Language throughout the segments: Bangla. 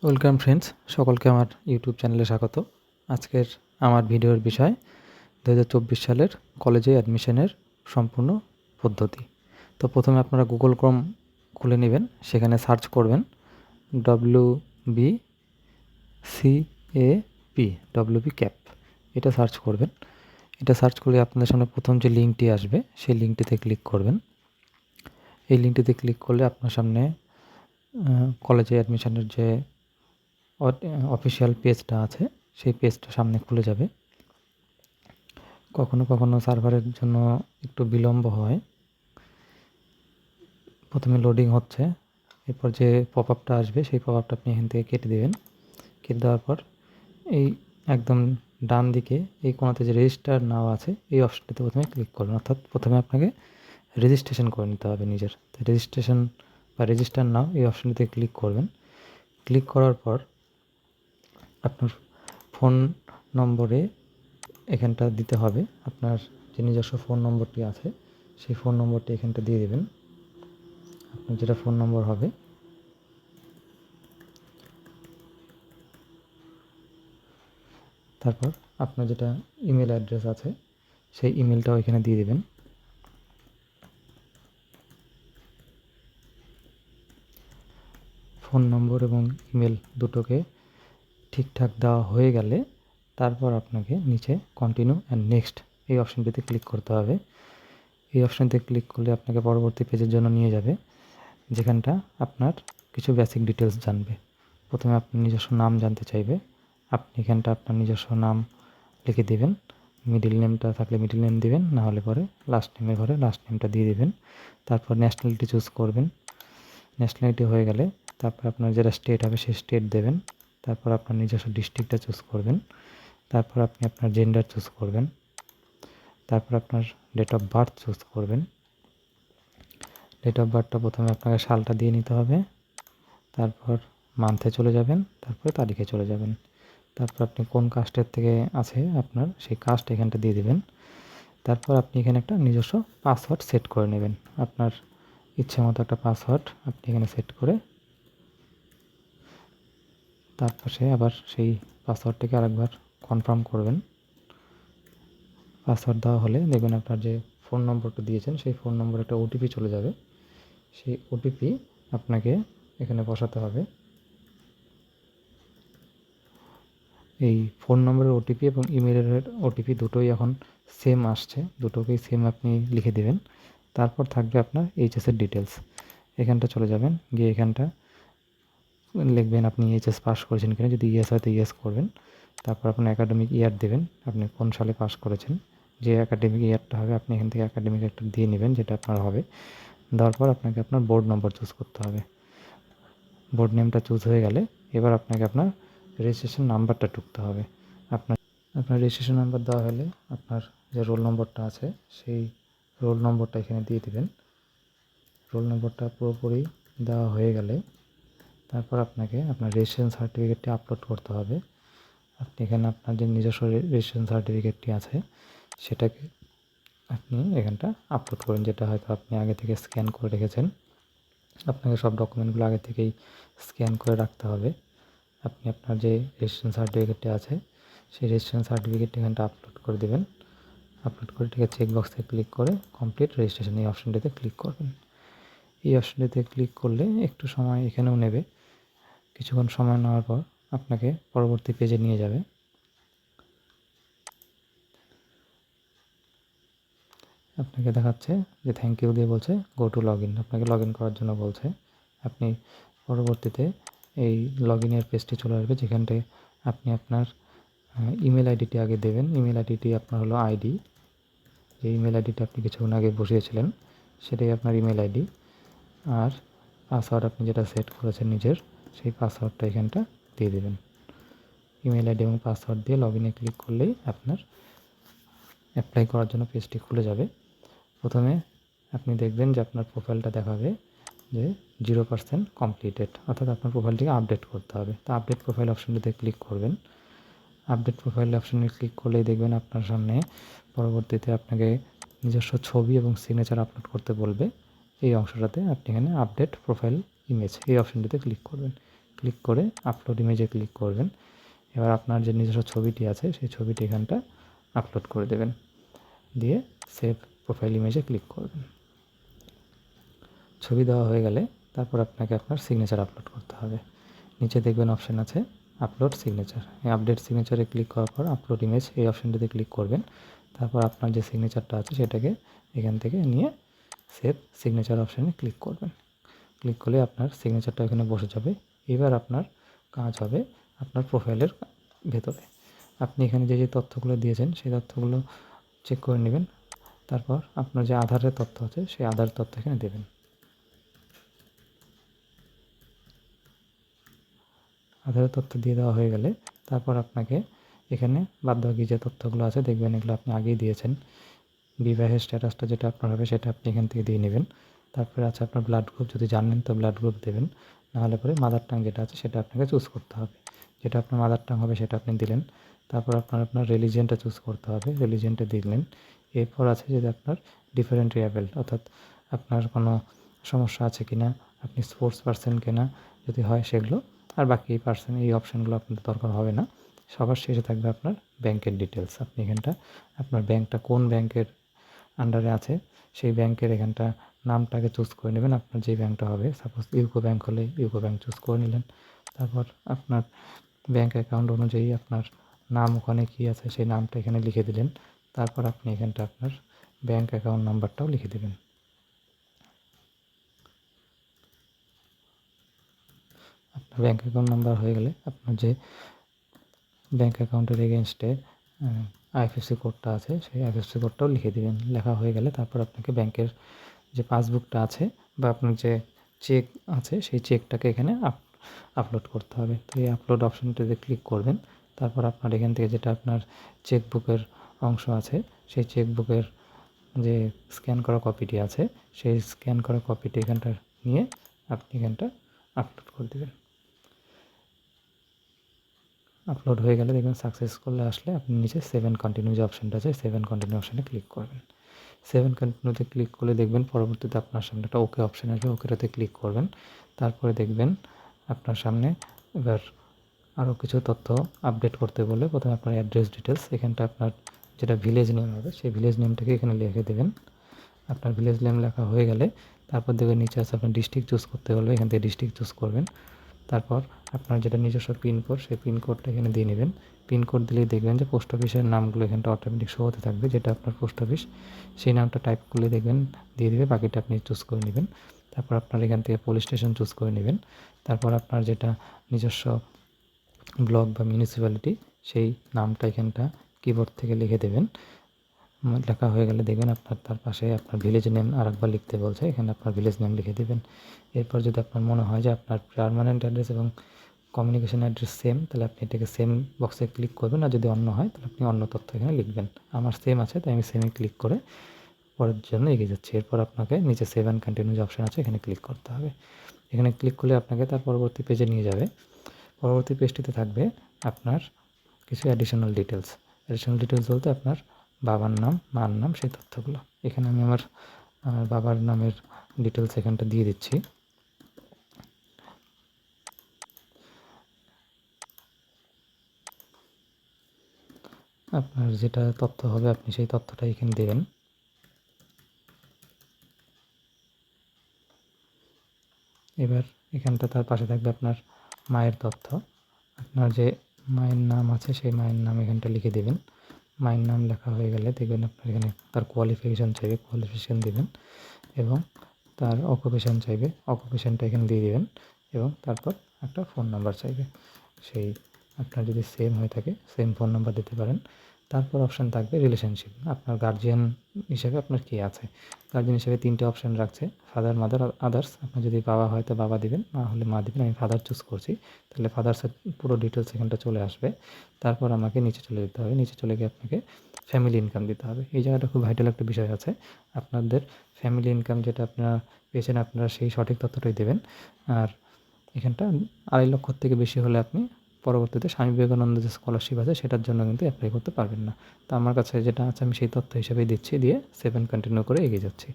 ওয়েলকাম ফ্রেন্ডস, সকলকে আমার ইউটিউব চ্যানেলে স্বাগত। আজকের আমার ভিডিওর বিষয় 2024 সালের কলেজে অ্যাডমিশনের সম্পূর্ণ পদ্ধতি। তো প্রথমে আপনারা গুগল ক্রোম খুলে নেবেন, সেখানে সার্চ করবেন WBCAP, ক্যাপ, এটা সার্চ করবেন। এটা সার্চ করলে আপনাদের সামনে প্রথম যে লিঙ্কটি আসবে সেই লিঙ্কটিতে ক্লিক করবেন। এই লিঙ্কটিতে ক্লিক করলে আপনার সামনে কলেজে অ্যাডমিশনের যে অফিসিয়াল পেজটা আছে সেই পেজটা সামনে খুলে যাবে। কখনো কখনো সার্ভারের জন্য একটু বিলম্ব হয়, প্রথমে লোডিং হচ্ছে, এরপর যে পপ আপটা আসবে সেই পপ আপটা আপনি এখান থেকে কেটে দেবেন। কেটে দেওয়ার পর এই একদম ডান দিকে এই কোণাতে যে রেজিস্টার নাও আছে এই অপশনটিতে প্রথমে ক্লিক করবেন। অর্থাৎ প্রথমে আপনাকে রেজিস্ট্রেশন করে নিতে হবে নিজের। রেজিস্ট্রেশন বা রেজিস্টার নাও এই অপশনটিতে ক্লিক করবেন। ক্লিক করার পর আপনার ফোন নম্বরে এখানটা দিতে হবে, আপনার যে নিজস্ব ফোন নম্বরটি আছে সেই ফোন নম্বরটি এখানটা দিয়ে দেবেন। আপনার যেটা ফোন নম্বর হবে তারপর আপনার যেটা ইমেল অ্যাড্রেস আছে সেই ইমেলটাও এখানে দিয়ে দেবেন। ফোন নম্বর এবং ইমেল দুটোকে ঠিকঠাক দেওয়া হয়ে গেলে তারপর আপনাকে নিচে কন্টিনিউ অ্যান্ড নেক্সট এই অপশনটিতে ক্লিক করতে হবে। এই অপশনটিতে ক্লিক করলে আপনাকে পরবর্তী পেজের জন্য নিয়ে যাবে, যেখানটা আপনার কিছু বেসিক ডিটেলস জানবে। প্রথমে আপনার নিজস্ব নাম জানতে চাইবে, আপনি এখানটা আপনার নিজস্ব নাম লিখে দেবেন। মিডিল নেমটা থাকলে মিডিল নেম দিবেন, না হলে পরে লাস্ট নেমের ঘরে লাস্ট নেমটা দিয়ে দেবেন। তারপর ন্যাশনালিটি চুজ করবেন। ন্যাশনালিটি হয়ে গেলে তারপর আপনার যেটা স্টেট হবে সেই স্টেট দেবেন। তারপর আপনার নিজস্ব ডিস্ট্রিক্টটা চুজ করবেন। তারপর আপনি আপনার জেন্ডার চুজ করবেন। তারপর আপনার ডেট অফ বার্থ চুজ করবেন। ডেট অফ বার্থটা প্রথমে আপনাকে সালটা দিয়ে নিতে হবে, তারপর মান্থে চলে যাবেন, তারপরে তারিখে চলে যাবেন। তারপর আপনি কোন কাস্টের থেকে আছে আপনার সেই কাস্ট এখানটা দিয়ে দেবেন। তারপর আপনি এখানে একটা নিজস্ব পাসওয়ার্ড সেট করে নেবেন। আপনার ইচ্ছে মতো একটা পাসওয়ার্ড আপনি এখানে সেট করে তার পাশে আবার সেই পাসওয়ার্ডটাকে আরেকবার কনফার্ম করবেন। পাসওয়ার্ড দেওয়া হলে দেখবেন আপনার যে ফোন নম্বরটা দিয়েছেন সেই ফোন নম্বরে একটা ওটিপি চলে যাবে। সেই ওটিপি আপনাকে এখানে বসাতে হবে। এই ফোন নম্বরের ওটিপি এবং ইমেলের ওটিপি দুটোই এখন সেম আসছে, দুটোকেই সেম আপনি লিখে দেবেন। তারপর থাকবে আপনার এইচএসের ডিটেলস। এখানটা চলে যাবেন, গিয়ে এখানটা লিখবেন আপনি এইচএস পাস করেছেন কিনা, যদি ইয়েস হয় তো ইয়েস করবেন। তারপর আপনার অ্যাকাডেমিক ইয়ার দেবেন, আপনি কোন সালে পাস করেছেন, যে একাডেমিক ইয়ারটা হবে আপনি এখান থেকে অ্যাকাডেমিক একটা দিয়ে নেবেন যেটা আপনার হবে। দেওয়ার পর আপনাকে আপনার বোর্ড নম্বর চুজ করতে হবে। বোর্ড নেমটা চুজ হয়ে গেলে এবার আপনাকে আপনার রেজিস্ট্রেশন নাম্বারটা ঢুকতে হবে। আপনার রেজিস্ট্রেশন নাম্বার দেওয়া হলে আপনার যে রোল নম্বরটা আছে সেই রোল নম্বরটা এখানে দিয়ে দেবেন। রোল নম্বরটা পুরোপুরি দেওয়া হয়ে গেলে তারপর আপনাকে আপনার রেজিস্ট্রেশন সার্টিফিকেটটি আপলোড করতে হবে। আপনি এখানে আপনার যে নিজস্ব রেজিস্ট্রেশন সার্টিফিকেটটি আছে সেটাকে আপনি এখানটা আপলোড করুন, যেটা হয়তো আপনি আগে থেকে স্ক্যান করে রেখেছেন। আপনাকে সব ডকুমেন্টগুলো আগে থেকেই স্ক্যান করে রাখতে হবে। আপনি আপনার যে রেজিস্ট্রেশন সার্টিফিকেটটি আছে সেই রেজিস্ট্রেশন সার্টিফিকেটটি এখানটা আপলোড করে দেবেন। আপলোড করে ঠিক আছে চেক বক্সে ক্লিক করে কমপ্লিট রেজিস্ট্রেশন এই অপশনটিতে ক্লিক করবেন। এই অপশনটিতে ক্লিক করলে একটু সময় এখানেও নেবে। কিছুক্ষণ সময় নেওয়ার পর আপনাকে পরবর্তী পেজে নিয়ে যাবে। আপনাকে দেখাচ্ছে যে থ্যাংক ইউ দিয়ে বলছে গো টু লগ ইন, আপনাকে লগ ইন করার জন্য বলছে। আপনি পরবর্তীতে এই লগ ইনের পেজটি চলে আসবে, যেখানটায় আপনি আপনার ইমেল আইডিটি আগে দেবেন। ইমেল আইডিটি আপনার হলো আইডি, যে ইমেল আইডিটা আপনি কিছুক্ষণ আগে বসিয়েছিলেন সেটাই আপনার ইমেল আইডি। আর পাসওয়ার্ড আপনি যেটা সেট করেছেন নিজের সেই পাসওয়ার্ডটা এখানটা দিয়ে দেবেন। ইমেল আইডি এবং পাসওয়ার্ড দিয়ে লগ ইনে ক্লিক করলেই আপনার অ্যাপ্লাই করার জন্য পেজটি খুলে যাবে। প্রথমে আপনি দেখবেন যে আপনার প্রোফাইলটা দেখাবে যে 0% কমপ্লিটেড, অর্থাৎ আপনার প্রোফাইলটিকে আপডেট করতে হবে। তো আপডেট প্রোফাইল অপশনটিতে ক্লিক করবেন। আপডেট প্রোফাইল অপশনে ক্লিক করলেই দেখবেন আপনার সামনে পরবর্তীতে আপনাকে নিজস্ব ছবি এবং সিগনেচার আপলোড করতে বলবে। এই অংশটাতে আপনি এখানে আপডেট প্রোফাইল ইমেজ এই অপশনটিতে ক্লিক করবেন। ক্লিক করে আপলোড ইমেজে ক্লিক করবেন। এবার আপনার যে নিজস্ব ছবিটি আছে সেই ছবিটি এখানটা আপলোড করে দেবেন, দিয়ে সেভ প্রোফাইল ইমেজে ক্লিক করবেন। ছবি দেওয়া হয়ে গেলে তারপর আপনাকে আপনার সিগনেচার আপলোড করতে হবে। নিচে দেখবেন অপশান আছে আপলোড সিগনেচার। এই আপডেট সিগনেচারে ক্লিক করার পর আপলোড ইমেজ এই অপশানটিতে ক্লিক করবেন। তারপর আপনার যে সিগনেচারটা আছে সেটাকে এখান থেকে নিয়ে সেভ সিগনেচার অপশানে ক্লিক করবেন। ক্লিক করলে আপনার সিগনেচারটা এখানে বসে যাবে। এবার আপনার কাজ হবে আপনার প্রোফাইলের ভেতরে আপনি এখানে যে যে তথ্যগুলো দিয়েছেন সেই তথ্যগুলো চেক করে নেবেন। তারপর আপনার যে আধারের তথ্য আছে সেই আধার তথ্য এখানে দেবেন। আধারের তথ্য দিয়ে দেওয়া হয়ে গেলে তারপর আপনাকে এখানে বাদবাকি যে তথ্যগুলো আছে দেখবেন এগুলো আপনি আগেই দিয়েছেন। বিবাহের স্ট্যাটাসটা যেটা আপনার হবে সেটা আপনি এখান থেকে দিয়ে নেবেন। তারপরে আছে আপনার ব্লাড গ্রুপ, যদি জানেন তো ব্লাড গ্রুপ দেবেন, নাহলে পরে মাদার টাং যেটা আছে সেটা আপনাকে চুজ করতে হবে। যেটা আপনার মাদার টাং হবে সেটা আপনি দিলেন। তারপর আপনার রিলিজিয়নটা চুজ করতে হবে, রিলিজিয়নটা দিলেন। এরপর আছে যদি আপনার ডিফারেন্ট রিয়াবেল, অর্থাৎ আপনার কোনো সমস্যা আছে কি না, আপনি স্পোর্টস পারসন কিনা, যদি হয় সেগুলো। আর বাকি এই অপশানগুলো আপনার দরকার হবে না। সবার শেষে থাকবে আপনার ব্যাংকের ডিটেলস। আপনি এখানটা আপনার ব্যাংকটা কোন ব্যাংকের আন্ডারে আছে সেই ব্যাংকের এখানটা নামটাকে চুজ করে নেবেন। আপনার যে ব্যাংকটা হবে, সাপোজ ইউকো ব্যাংক হলে ইউকো ব্যাংক চুজ করে নিলেন। তারপর আপনার ব্যাংক অ্যাকাউন্ট অনুযায়ী আপনার নাম ওখানে কী আছে সেই নামটা এখানে লিখে দিলেন। তারপর আপনি এখানটা আপনার ব্যাংক অ্যাকাউন্ট নাম্বারটাও লিখে দেবেন। আপনার ব্যাংক অ্যাকাউন্ট নাম্বার হয়ে গেলে আপনার যে ব্যাংক অ্যাকাউন্টের এগেনস্টে আইএফএসসি কোডটা আছে সেই আইএফএসসি কোডটাও লিখে দেবেন। লেখা হয়ে গেলে তারপর আপনাকে ব্যাংকের যে পাসবুকটা আছে বা আপনার যে চেক আছে সেই চেকটাকে এখানে আপলোড করতে হবে। তো এই আপলোড অপশানটিতে ক্লিক করবেন। তারপর আপনার এখান থেকে যেটা আপনার চেকবুকের অংশ আছে সেই চেকবুকের যে স্ক্যান করা কপিটি আছে সেই স্ক্যান করা কপিটি এখানটা নিয়ে আপনি এখানটা আপলোড করে দেবেন। আপলোড হয়ে গেলে দেখবেন সাকসেস করলে আসলে আপনি নিচে সেভ অ্যান্ড কন্টিনিউ যে অপশানটা আছে সেভ অ্যান্ড কন্টিনিউ অপশানে ক্লিক করবেন। সেভ অ্যান্ড কন্টিনিউতে ক্লিক করলে দেখবেন পরবর্তীতে আপনার সামনে একটা ওকে অপশান আসবে, ওকেটাতে ক্লিক করবেন। তারপরে দেখবেন আপনার সামনে এবার আরও কিছু তথ্য আপডেট করতে বলে প্রথমে আপনার অ্যাড্রেস ডিটেলস, এখানটা আপনার যেটা ভিলেজ নেম হবে সেই ভিলেজ নেমটাকে এখানে লিখে দেবেন। আপনার ভিলেজ নেম লেখা হয়ে গেলে তারপর দেখবেন নিচে আছে আপনার ডিস্ট্রিক্ট চুজ করতে বলবে, এখান থেকে ডিস্ট্রিক্ট চুজ করবেন। তারপর আপনার যেটা নিজস্ব পিনকোড সেই পিনকোডটা এখানে দিয়ে নেবেন। পিনকোড দিলেই দেখবেন যে পোস্ট অফিসের নামগুলো এখানটা অটোমেটিক শো হতে থাকবে, যেটা আপনার পোস্ট অফিস সেই নামটা টাইপ করলে দেখবেন দিয়ে দেবে, বাকিটা আপনি চুজ করে নেবেন। তারপর আপনার এখান থেকে পুলিশ স্টেশন চুজ করে নেবেন। তারপর আপনার যেটা নিজস্ব ব্লক বা মিউনিসিপ্যালিটি সেই নামটা এখানটা কিবোর্ড থেকে লিখে দেবেন। লেখা হয়ে গেলে দেখবেন আপনার তার পাশে আপনার ভিলেজ নেম আরেকবার লিখতে বলছে, এখানে আপনার ভিলেজ নেম লিখে দেবেন। এরপর যদি আপনার মনে হয় যে আপনার পার্মানেন্ট অ্যাড্রেস এবং কমিউনিকেশন অ্যাড্রেস সেম, তাহলে আপনি এটাকে সেম বক্সে ক্লিক করবেন। আর যদি অন্য হয় তাহলে আপনি অন্য তথ্য এখানে লিখবেন। আমার সেম আছে তাই আমি সেমে ক্লিক করে পরের জন্য এগিয়ে যাচ্ছি। এরপর আপনাকে নিচে সেভ অ্যান্ড কন্টিনিউ যে অপশান আছে এখানে ক্লিক করতে হবে। এখানে ক্লিক করলে আপনাকে তার পরবর্তী পেজে নিয়ে যাবে। পরবর্তী পেজটিতে থাকবে আপনার কিছু অ্যাডিশনাল ডিটেলস বলতে আপনার বাবার নাম, মার নাম, সেই তথ্যগুলো। এখানে আমি আমার বাবার নামের ডিটেলস এখানটা দিয়ে দিচ্ছি। আপনার যেটা তথ্য হবে আপনি সেই তথ্যটা এখানে দেবেন। এবার এখানটা তার পাশে থাকবে আপনার মায়ের তথ্য। আপনার যে মায়ের নাম আছে সেই মায়ের নাম এখানটা লিখে দেবেন। মায়ের নাম লেখা হয়ে গেলে দেখবেন আপনার এখানে তার কোয়ালিফিকেশান চাইবে, কোয়ালিফিকেশান দেবেন এবং তার অকুপেশান চাইবে, অকুপেশানটা এখানে দিয়ে দেবেন এবং তারপর একটা ফোন নাম্বার চাইবে। সেই আপনার যদি সেম হয়ে থাকে সেম ফোন নাম্বার দিতে পারেন। তারপর অপশান থাকবে রিলেশনশিপ, আপনার গার্জিয়ান হিসেবে আপনার কে আছে। গার্জিয়ান হিসেবে 3টে অপশান রাখছে, ফাদার, মাদার আর আদার্স। আপনার যদি বাবা হয় তো বাবা দিবেন, না হলে মা দিবেন। আমি ফাদার চুজ করছি, তাহলে ফাদার্সের পুরো ডিটেলস এখানটা চলে আসবে। তারপর আমাকে নিচে চলে যেতে হবে, নিচে চলে গিয়ে আপনাকে ফ্যামিলি ইনকাম দিতে হবে। এই জায়গাটা খুব ভাইটাল একটা বিষয় আছে। আপনাদের ফ্যামিলি ইনকাম যেটা আপনারা পেয়েছেন আপনারা সেই সঠিক তথ্যটাই দেবেন। আর এখানটা 2.5 লক্ষর থেকে বেশি হলে আপনি পরবর্তীতে স্বামী বিবেকানন্দ যে স্কলারশিপ আছে সেটার জন্য কিন্তু অ্যাপ্লাই করতে পারবেন না। তো আমার কাছে যেটা আছে আমি সেই তথ্য হিসেবেই দিচ্ছি, দিয়ে সেভ অ্যান্ড কন্টিনিউ করে এগিয়ে যাচ্ছি।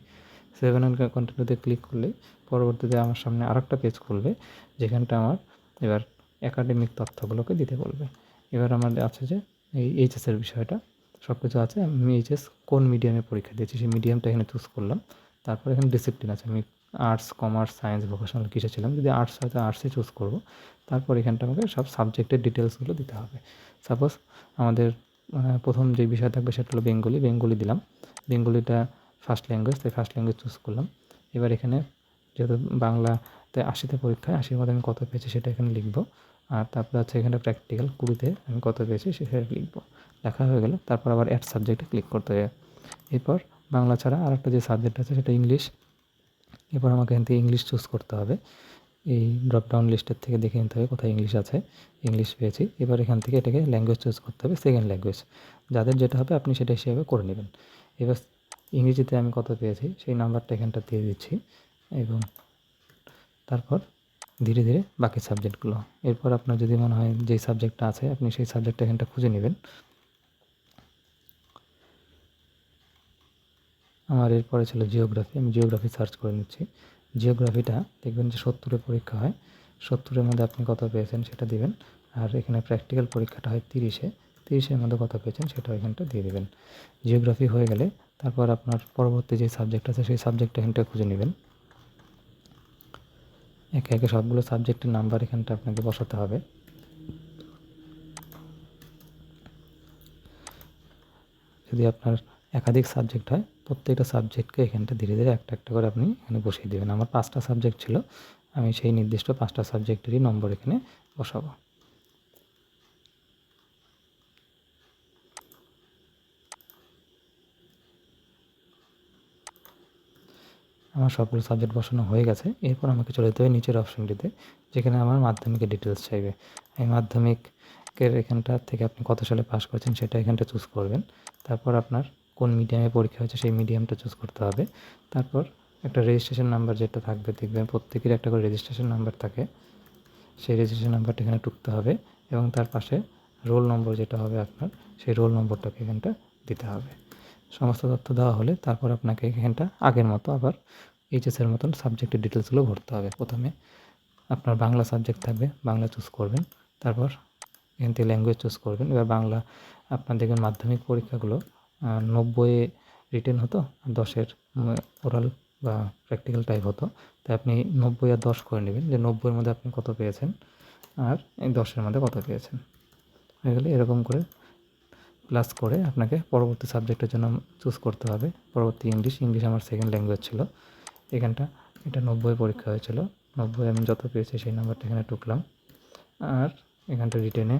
সেভ অ্যান্ড কন্টিনিউতে ক্লিক করলে পরবর্তীতে আমার সামনে আরেকটা পেজ খুলবে, যেখানটা আমার এবার একাডেমিক তথ্যগুলোকে দিতে বলবে। এবার আমাদের আছে যে এই এইচএসের বিষয়টা সব কিছু আছে। আমি এইচএস কোন মিডিয়ামে পরীক্ষা দিয়েছি সেই মিডিয়ামটা এখানে চুজ করলাম। তারপর এখানে ডিসিপ্লিন আছে, আমি আর্টস, কমার্স, সায়েন্স, ভোকেশনাল কিসে ছিলাম। যদি আর্টস হয় তো আর্টসে চুজ করবো। তারপর এখানটা আমাকে সব সাবজেক্টের ডিটেলসগুলো দিতে হবে। সাপোজ আমাদের প্রথম যে বিষয় থাকবে সেটা হলো বেঙ্গলি দিলাম। বেঙ্গলিটা ফার্স্ট ল্যাঙ্গুয়েজ, তাই ফার্স্ট ল্যাঙ্গুয়েজ চুজ করলাম। এবার এখানে যেহেতু বাংলাতে 80তে পরীক্ষায় 80-র মধ্যে আমি কত পেয়েছি সেটা এখানে লিখব। আর তারপরে আছে এখানে প্র্যাকটিক্যাল 20-তে আমি কত পেয়েছি সেটা লিখব। লেখা হয়ে গেলে তারপর আবার অ্যাড সাবজেক্টে ক্লিক করতে হবে। এরপর বাংলা ছাড়া আরেকটা যে সাবজেক্ট আছে সেটা ইংলিশ। এরপর আমাকে এখান থেকে ইংলিশ চুজ করতে হবে। এই ড্রপ ডাউন লিস্টের থেকে দেখে নিতে হবে কোথায় ইংলিশ আছে। ইংলিশ পেয়েছি। এবার এখান থেকে এটাকে ল্যাঙ্গুয়েজ চুজ করতে হবে, সেকেন্ড ল্যাঙ্গুয়েজ। যাদের যেটা হবে আপনি সেটা হিসেবে করে নেবেন। এবার ইংরেজিতে আমি কত পেয়েছি সেই নাম্বারটা এখানটা দিয়ে দিচ্ছি এবং তারপর ধীরে ধীরে বাকি সাবজেক্টগুলো। এরপর আপনার যদি মনে হয় যেই সাবজেক্টটা আছে আপনি সেই সাবজেক্টটা এখানটা খুঁজে নেবেন। আমার এরপরে ছিল জিওগ্রাফি, আমি জিওগ্রাফি সার্চ করে নিচ্ছি। জিওগ্রাফিটা দেখবেন যে 70-এ পরীক্ষা হয়, 70-এর মধ্যে আপনি কত পেয়েছেন সেটা দিবেন। আর এখানে প্র্যাকটিক্যাল পরীক্ষাটা হয় 30-এ, 30-এর মধ্যে কত পেয়েছেন সেটাও এখানটা দিয়ে দেবেন। জিওগ্রাফি হয়ে গেলে তারপর আপনার পরবর্তী যে সাবজেক্ট আছে সেই সাবজেক্টটা এখানটা খুঁজে নেবেন। একে একে সবগুলো সাবজেক্টের নাম্বার এখানটা আপনাকে বসাতে হবে। যদি আপনার একাধিক সাবজেক্ট হয় প্রত্যেকটা সাবজেক্টকে এখানটা ধীরে ধীরে একটা একটা করে আপনি এখানে বসিয়ে দেবেন। আমার 5টা সাবজেক্ট ছিল, আমি সেই নির্দিষ্ট 5টা সাবজেক্টেরই নম্বর এখানে বসাবো। আমার সবগুলো সাবজেক্ট বসানো হয়ে গেছে। এরপর আমাকে চলে যেতে হবে নিচের অপশনটিতে, যেখানে আমার মাধ্যমিকের ডিটেলস চাইবে। এই মাধ্যমিকের এখানটা থেকে আপনি কত সালে পাস করেছেন সেটা এখানটা চুজ করবেন। তারপর আপনার কোন মিডিয়ামে পরীক্ষা হয়েছে সেই মিডিয়ামটা চুজ করতে হবে। তারপর একটা রেজিস্ট্রেশন নাম্বার যেটা থাকবে, দেখবেন প্রত্যেকের একটা করে রেজিস্ট্রেশন নাম্বার থাকে, সেই রেজিস্ট্রেশন নাম্বারটা এখানে টুকতে হবে এবং তার পাশে রোল নম্বর যেটা হবে আপনার, সেই রোল নম্বরটাকে এখানটা দিতে হবে। সমস্ত তথ্য দেওয়া হলে তারপর আপনাকে এখানটা আগের মতো আবার এইচএসের মতন সাবজেক্টের ডিটেলসগুলো ভরতে হবে। প্রথমে আপনার বাংলা সাবজেক্ট থাকবে, বাংলা চুজ করবেন। তারপর এখান থেকে ল্যাঙ্গুয়েজ চুজ করবেন। এবার বাংলা আপনার দেখবেন মাধ্যমিক পরীক্ষাগুলো 90-এ রিটেন হতো, 10-এর ওরাল বা প্র্যাকটিক্যাল টাইপ হতো। তাই আপনি 90 আর 10 করে নেবেন, যে 90-এর মধ্যে আপনি কত পেয়েছেন আর এই 10-এর মধ্যে কত পেয়েছেন। হয়ে গেলে এরকম করে প্লাস করে আপনাকে পরবর্তী সাবজেক্টের জন্য চুজ করতে হবে। পরবর্তী ইংলিশ আমার সেকেন্ড ল্যাঙ্গুয়েজ ছিল। এখানটা এটা 90 পরীক্ষা হয়েছিল, 90 আমি যত পেয়েছি সেই নাম্বারটা এখানে টুকলাম। আর এখানটা রিটেনে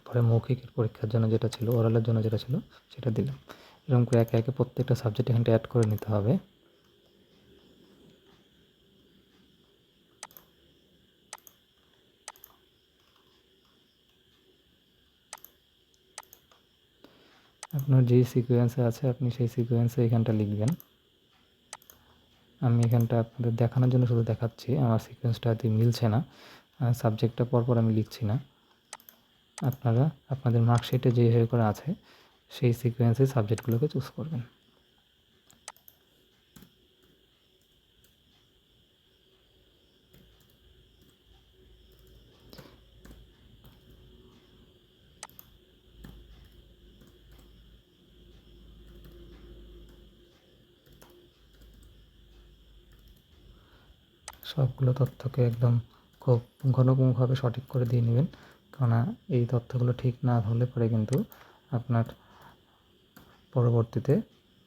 পরে মৌখিকের পরীক্ষার জন্য যেটা ছিল, ওরালের জন্য যেটা ছিল সেটা দিলাম। এরকম করে একে একে প্রত্যেকটা সাবজেক্ট এখানটা অ্যাড করে নিতে হবে। আপনার যেই সিকোয়েন্সে আছে আপনি সেই সিকোয়েন্সে এখানটা লিখবেন। আমি এখানটা আপনাদের দেখানোর জন্য শুধু দেখাচ্ছি, আমার সিকোয়েন্সটা মিলছে না, সাবজেক্টটা পরপর আমি লিখছি না। আপনারা আপনাদের মার্কশিটে যেভাবে করে আছে সেই সিকোয়েন্সে সাবজেক্টগুলোকে চুজ করবেন। সবগুলো তথ্যকে একদম খুব পুঙ্খানুপুঙ্খভাবে সঠিক করে দিয়ে নেবেন, কেননা এই তথ্যগুলো ঠিক না হলে পরে কিন্তু আপনার পরবর্তীতে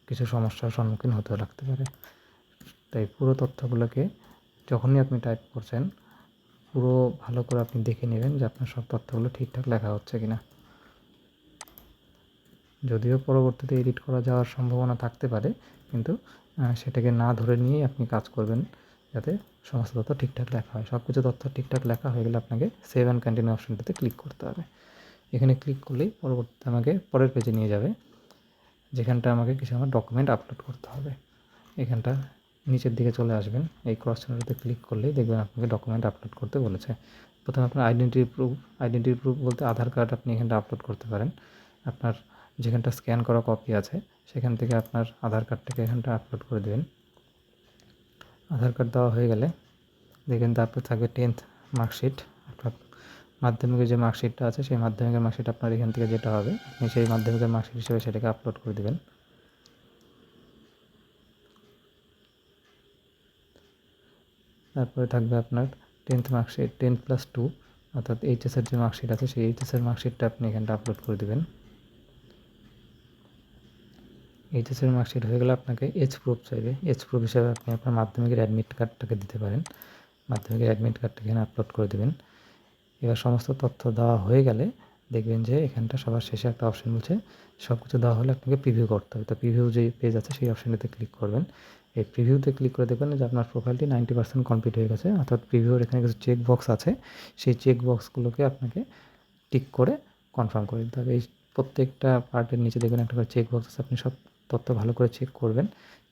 কিছু সমস্যার সম্মুখীন হতে লাগতে পারে। তাই পুরো তথ্যগুলোকে যখনই আপনি টাইপ করছেন পুরো ভালো করে আপনি দেখে নেবেন যে আপনার সব তথ্যগুলো ঠিকঠাক লেখা হচ্ছে কিনা। যদিও পরবর্তীতে এডিট করা যাওয়ার সম্ভাবনা থাকতে পারে, কিন্তু সেটাকে না ধরে নিয়েই আপনি কাজ করবেন যাতে সমস্ত তথ্য ঠিকঠাক লেখা হয়। সব কিছু তথ্য ঠিকঠাক লেখা হয়ে গেলে আপনাকে সেভ অ্যান্ড কন্টিনিউ অপশনটাতে ক্লিক করতে হবে। এখানে ক্লিক করলেই পরবর্তীতে আমাকে পরের পেজে নিয়ে যাবে, যেখানটা আমাকে কিছু আমার ডকুমেন্ট আপলোড করতে হবে। এখানটা নিচের দিকে চলে আসবেন, এই ক্রস চিহ্নটাতে ক্লিক করলেই দেখবেন আপনাকে ডকুমেন্ট আপলোড করতে বলেছে। প্রথমে আপনার আইডেন্টিটি প্রুফ বলতে আধার কার্ড আপনি এখানটা আপলোড করতে পারেন। আপনার যেখানটা স্ক্যান করা কপি আছে সেখান থেকে আপনার আধার কার্ডটাকে এখানটা আপলোড করে দেবেন। আধার কার্ড দেওয়া হয়ে গেলে দেখবেন তারপর থাকবে 10th মার্কশিট, মাধ্যমিকের যে মার্কশিটটা আছে সেই মাধ্যমিকের মার্কশিট আপনার এখান থেকে যেটা হবে আপনি সেই মাধ্যমিকের মার্কশিট হিসেবে সেটাকে আপলোড করে দেবেন। তারপরে থাকবে আপনার 10th মার্কশিট 10+2 অর্থাৎ এইচএসের যে মার্কশিট আছে সেই এইচএসের মার্কশিটটা আপনি এখানটা আপলোড করে দেবেন। এইচএসের মার্কশিট হয়ে গেলে আপনাকে এজ প্রুফ চাইবে। এজ প্রুফ হিসাবে আপনি আপনার মাধ্যমিকের অ্যাডমিট কার্ডটাকে দিতে পারেন। মাধ্যমিকের অ্যাডমিট কার্ডটা এখানে আপলোড করে দেবেন। এবার সমস্ত তথ্য দেওয়া হয়ে গেলে দেখবেন যে এখানটা সবার শেষে একটা অপশন বলছে সব কিছু দেওয়া হলে আপনাকে প্রিভিউ করতে হবে। তো প্রিভিউ যে পেজ আছে সেই অপশানটিতে ক্লিক করবেন। এই প্রিভিউতে ক্লিক করে দেখবেন যে আপনার প্রোফাইলটি 90% কমপ্লিট হয়ে গেছে, অর্থাৎ প্রিভিউর এখানে কিছু চেক বক্স আছে, সেই চেক বক্সগুলোকে আপনাকে টিক করে কনফার্ম করে দিতে হবে। এই প্রত্যেকটা পার্টের নিচে দেখবেন একটা করে চেক বক্স আছে, আপনি সব তথ্য ভালো করে চেক করবেন।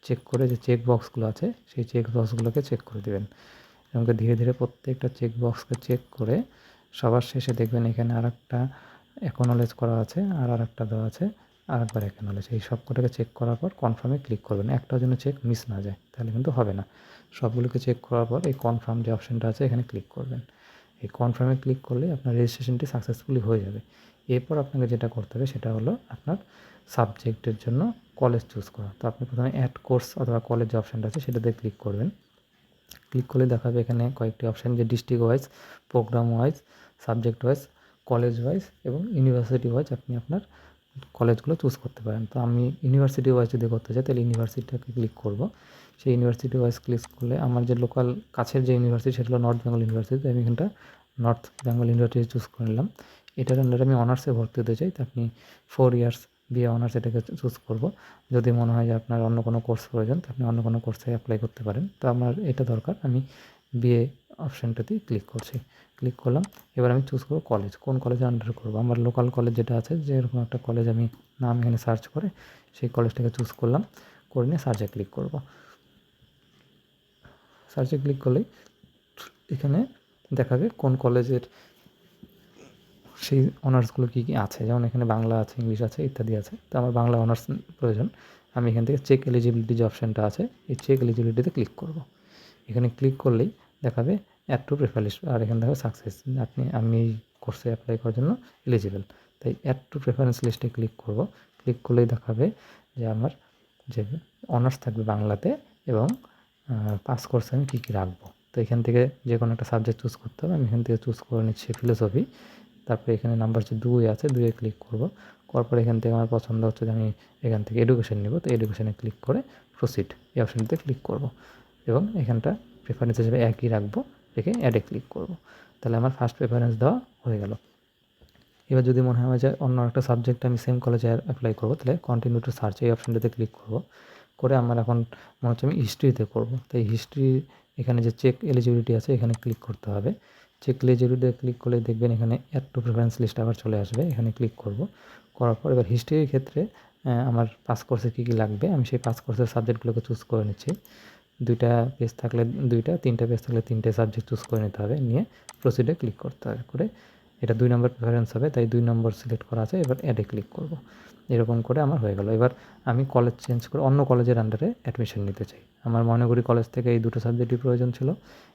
চেক করে যে চেক বক্সগুলো আছে সেই চেক বক্সগুলোকে চেক করে দেবেন। এবং ধীরে ধীরে প্রত্যেকটা চেক বক্সকে চেক করে সবার শেষে দেখবেন এখানে আরেকটা অ্যাকনলেজ করা আছে আর আরেকটা দেওয়া আছে আরেকবার অ্যাকনলেজ। এই সবকটাকে চেক করার পর কনফার্মে ক্লিক করবেন। একটার জন্য চেক মিস না যায়, তাহলে কিন্তু হবে না। সবগুলোকে চেক করার পর এই কনফার্ম যে অপশানটা আছে এখানে ক্লিক করবেন। এই কনফার্মে ক্লিক করলে আপনার রেজিস্ট্রেশনটি সাকসেসফুলি হয়ে যাবে। এরপর আপনাকে যেটা করতে হবে সেটা হলো আপনার সাবজেক্টের জন্য কলেজ চুজ করা। তো আপনি প্রথমে অ্যাড কোর্স অথবা কলেজ যে অপশানটা আছে সেটাতে ক্লিক করবেন। ক্লিক করলে দেখাবে এখানে কয়েকটি অপশান, যে district wise, program wise, subject wise, college wise এবং ইউনিভার্সিটি ওয়াইজ আপনি আপনার কলেজগুলো চুজ করতে পারেন। তো আমি ইউনিভার্সিটি ওয়াইজ যদি করতে চাই তাহলে ইউনিভার্সিটিটাকে ক্লিক করব। সেই ইউনিভার্সিটি ওয়াইজ ক্লিক করলে আমার যে লোকাল কাছের যে ইউনিভার্সিটি সেটা হলো নর্থ বেঙ্গল ইউনিভার্সিটি। তো আমি এখানটা নর্থ বেঙ্গল ইউনিভার্সিটি চুজ করে নিলাম। এটার আন্ডারে আমি অনার্সে ভর্তি হতে চাই, তো আপনি 4 ইয়ার্স বিএ অনার্স এটাকে চুজ করব। যদি মনে হয় যে আপনার অন্য কোনো কোর্স প্রয়োজন তো আপনি অন্য কোনো কোর্সে অ্যাপ্লাই করতে পারেন। তো আমার এটা দরকার, আমি বিএ অপশানটাতেই ক্লিক করছি। ক্লিক করলাম। এবার আমি চুজ করব কলেজ, কোন কলেজের আন্ডারে করব। আমার লোকাল কলেজ যেটা আছে, যে এরকম একটা কলেজ আমি নাম এখানে সার্চ করে সেই কলেজটাকে চুজ করলাম, করে নিয়ে সার্চে ক্লিক করব। সার্চে ক্লিক করলেই এখানে দেখাবে কোন কলেজের সেই অনার্সগুলো কী কী আছে, যেমন এখানে বাংলা আছে, ইংলিশ আছে, ইত্যাদি আছে। তো আমার বাংলা অনার্স প্রয়োজন। আমি এখান থেকে চেক এলিজিবিলিটি যে অপশানটা আছে এই চেক এলিজিবিলিটিতে ক্লিক করব। এখানে ক্লিক করলেই দেখাবে অ্যাড টু প্রেফার লিস্ট, আর এখানে দেখাবে সাকসেস, আমি এই কোর্সে অ্যাপ্লাই করার জন্য এলিজিবল। তাই অ্যাড টু প্রেফারেন্স লিস্টে ক্লিক করব। ক্লিক করলেই দেখাবে যে আমার যে অনার্স থাকবে বাংলাতে এবং পাস কোর্সে আমি কী কী রাখবো। তো এখান থেকে যে কোনো একটা সাবজেক্ট চুজ করতে হবে। আমি এখান থেকে চুজ করে নিচ্ছি ফিলোসফি। তারপরে এখানে নাম্বার হচ্ছে 2 আছে, 2 এ ক্লিক করব। করার পরে এখান থেকে আমার পছন্দ হচ্ছে যে আমি এখান থেকে এডুকেশন নেব, তো এডুকেশনে ক্লিক করে প্রসিড এই অপশানটিতে ক্লিক করব এবং এখানটা প্রেফারেন্স হিসেবে একই রাখবো, রেখে অ্যাডে ক্লিক করব। তাহলে আমার ফার্স্ট প্রেফারেন্স দেওয়া হয়ে গেল। এবার যদি মনে হয় যে অন্য একটা সাবজেক্টে আমি সেম কলেজে অ্যাপ্লাই করব তাহলে কন্টিনিউ টু সার্চ এই অপশানটিতে ক্লিক করব। করে আমার এখন মনে হচ্ছে আমি হিস্ট্রিতে করব, তাই হিস্ট্রি এখানে যে চেক এলিজিবিলিটি আছে এখানে ক্লিক করতে হবে। চেক এলিজিবিলিটিতে ক্লিক করলে দেখবেন এখানে অ্যাড টু প্রেফারেন্স লিস্ট আবার চলে আসবে, এখানে ক্লিক করব। করার পর এবার হিস্ট্রির ক্ষেত্রে আমার পাস কোর্সে কী কী লাগবে আমি সেই পাস কোর্সের সাবজেক্টগুলোকে চুজ করে নিচ্ছি। 2টা পেজ থাকলে 2টা, 3টা পেজ থাকলে 3টে সাবজেক্ট চুজ করে নিতে হবে, নিয়ে প্রসিডে ক্লিক করতে হবে। করে এটা 2 নম্বর প্রেফারেন্স হবে, তাই 2 নম্বর সিলেক্ট করা আছে, এবার অ্যাডে ক্লিক করব। এরকম করে আমার হয়ে গেল। এবার আমি কলেজ চেঞ্জ করে অন্য কলেজের আন্ডারে অ্যাডমিশন নিতে চাই। আমার ময়নাগুড়ি কলেজ থেকে এই 2টো সাবজেক্টই প্রয়োজন ছিল।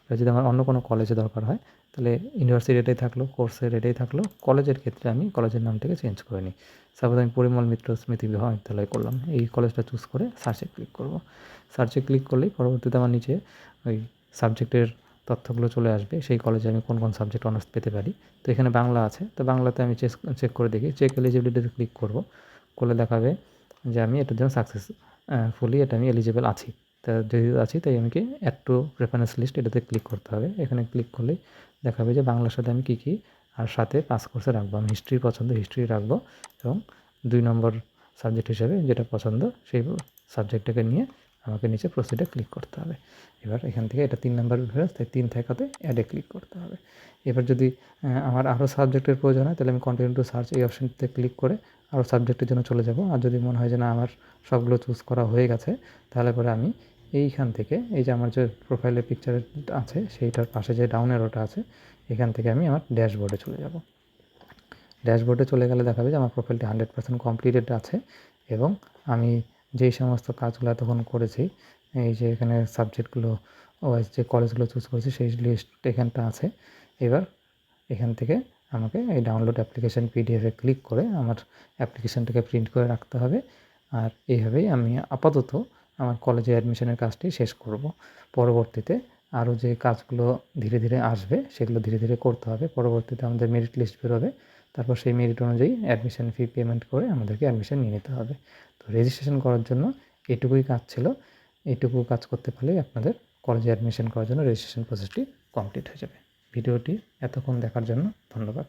এবার যদি আমার অন্য কোনো কলেজে দরকার হয় তাহলে ইউনিভার্সিটি এটাই থাকলো, কোর্সের এটাই থাকলো। কলেজের ক্ষেত্রে আমি কলেজের নামটাকে চেঞ্জ করে নিই। সাপোজ আমি পরিমল মিত্র স্মৃতি মহাবিদ্যালয় করলাম, এই কলেজটা চুজ করে সার্চে ক্লিক করব। সার্চে ক্লিক করলেই পরবর্তীতে আমার নিচে ওই সাবজেক্টের তথ্যগুলো চলে আসবে, সেই কলেজে আমি কোন কোন সাবজেক্ট অনার্স পেতে পারি। তো এখানে বাংলা আছে, তো বাংলাতে আমি চেক করে দেখি, চেক এলিজিবিলিটিতে ক্লিক করব। করলে দেখাবে যে আমি এটার জন্য ফুলি এটা আমি এলিজিবল আছি। তা যদি আছি তাই আমাকে অ্যাড টু প্রেফারেন্স লিস্ট এটাতে ক্লিক করতে হবে। এখানে ক্লিক করলেই দেখাবে যে বাংলার সাথে আমি কী কী আর সাথে পাস কোর্সে রাখবো। আমি হিস্ট্রি পছন্দ, হিস্ট্রি রাখবো এবং 2 নম্বর সাবজেক্ট হিসেবে যেটা পছন্দ সেই সাবজেক্টটাকে নিয়ে আমাকে নিচে প্রসিডে ক্লিক করতে হবে। এবার এখান থেকে এটা 3 নম্বর প্রেফারেন্স, তাই 3 থাকাতে অ্যাডে ক্লিক করতে হবে। এবার যদি আমার আরও সাবজেক্টের প্রয়োজন হয় তাহলে আমি কন্টিনিউ টু সার্চ এই অপশানটিতে ক্লিক করে আরও সাবজেক্টের জন্য চলে যাব। আর যদি মনে হয় যে না আমার সবগুলো চুজ করা হয়ে গেছে তাহলে পরে আমি এইখান থেকে এই যে আমার যে প্রোফাইলের পিকচার আছে সেইটার পাশে যে ডাউন অ্যারোটা আছে এখান থেকে আমি আমার ড্যাশবোর্ডে চলে যাব। ড্যাশবোর্ডে চলে গেলে দেখাবে যে আমার প্রোফাইলটি 100% কমপ্লিটেড আছে এবং আমি যেই সমস্ত কাজগুলো এতক্ষণ করেছি, এই যে এখানে সাবজেক্টগুলো ওয়াইজ যে কলেজগুলো চুজ করেছি সেই লিস্ট এখানটা আছে। এবার এখান থেকে আমাকে এই ডাউনলোড অ্যাপ্লিকেশন পিডিএফে ক্লিক করে আমার অ্যাপ্লিকেশানটাকে প্রিন্ট করে রাখতে হবে। আর এইভাবেই আমি আপাতত আমার কলেজে অ্যাডমিশনের কাজটি শেষ করব। পরবর্তীতে আরও যে কাজগুলো ধীরে ধীরে আসবে সেগুলো ধীরে ধীরে করতে হবে। পরবর্তীতে আমাদের মেরিট লিস্ট বেরোবে, তারপর সেই মেরিট অনুযায়ী অ্যাডমিশন ফি পেমেন্ট করে আমাদেরকে অ্যাডমিশন নিয়ে নিতে হবে। তো রেজিস্ট্রেশন করার জন্য এটুকুই কাজ ছিল। এইটুকু কাজ করতে পারলেই আপনাদের কলেজে অ্যাডমিশন করার জন্য রেজিস্ট্রেশন প্রসেসটি কমপ্লিট হয়ে যাবে। ভিডিওটি এতক্ষণ দেখার জন্য ধন্যবাদ।